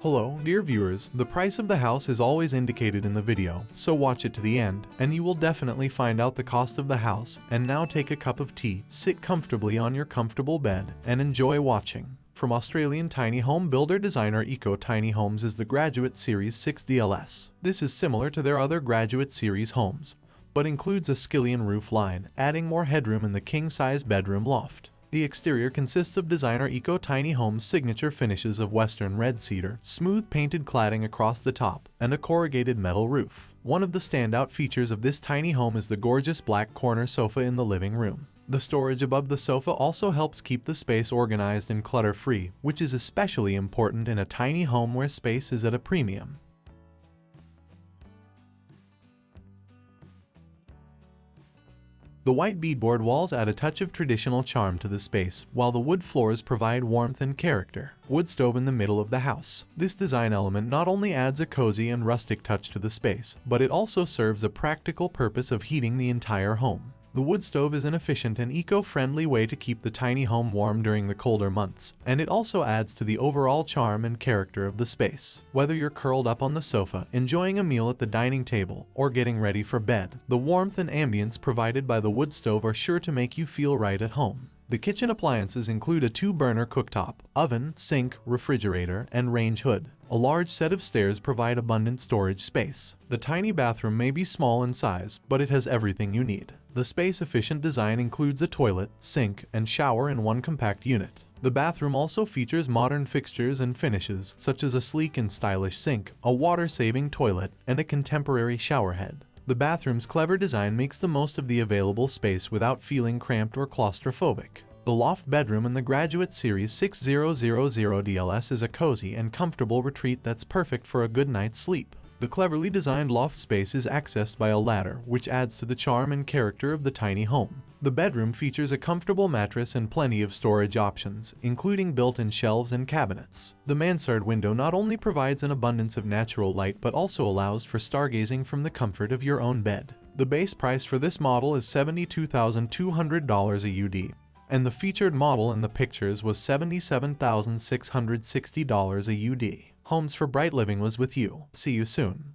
Hello, dear viewers, the price of the house is always indicated in the video, so watch it to the end, and you will definitely find out the cost of the house. And now take a cup of tea, sit comfortably on your comfortable bed, and enjoy watching. From Australian tiny home builder designer Eco Tiny Homes is the Graduate Series 6 DLS. This is similar to their other Graduate Series homes, but includes a skillion roof line, adding more headroom in the king-size bedroom loft. The exterior consists of designer Eco Tiny Homes' signature finishes of western red cedar, smooth painted cladding across the top, and a corrugated metal roof. One of the standout features of this tiny home is the gorgeous black corner sofa in the living room. The storage above the sofa also helps keep the space organized and clutter-free, which is especially important in a tiny home where space is at a premium. The white beadboard walls add a touch of traditional charm to the space, while the wood floors provide warmth and character. Wood stove in the middle of the house. This design element not only adds a cozy and rustic touch to the space, but it also serves a practical purpose of heating the entire home. The wood stove is an efficient and eco-friendly way to keep the tiny home warm during the colder months, and it also adds to the overall charm and character of the space. Whether you're curled up on the sofa, enjoying a meal at the dining table, or getting ready for bed, the warmth and ambience provided by the wood stove are sure to make you feel right at home. The kitchen appliances include a 2-burner cooktop, oven, sink, refrigerator, and range hood. A large set of stairs provide abundant storage space. The tiny bathroom may be small in size, but it has everything you need. The space-efficient design includes a toilet, sink, and shower in one compact unit. The bathroom also features modern fixtures and finishes, such as a sleek and stylish sink, a water-saving toilet, and a contemporary shower head. The bathroom's clever design makes the most of the available space without feeling cramped or claustrophobic. The loft bedroom in the Graduate Series 6000 DLS is a cozy and comfortable retreat that's perfect for a good night's sleep. The cleverly designed loft space is accessed by a ladder, which adds to the charm and character of the tiny home. The bedroom features a comfortable mattress and plenty of storage options, including built-in shelves and cabinets. The mansard window not only provides an abundance of natural light but also allows for stargazing from the comfort of your own bed. The base price for this model is $72,200 AUD, and the featured model in the pictures was $77,660 AUD. Homes for Bright Living was with you. See you soon.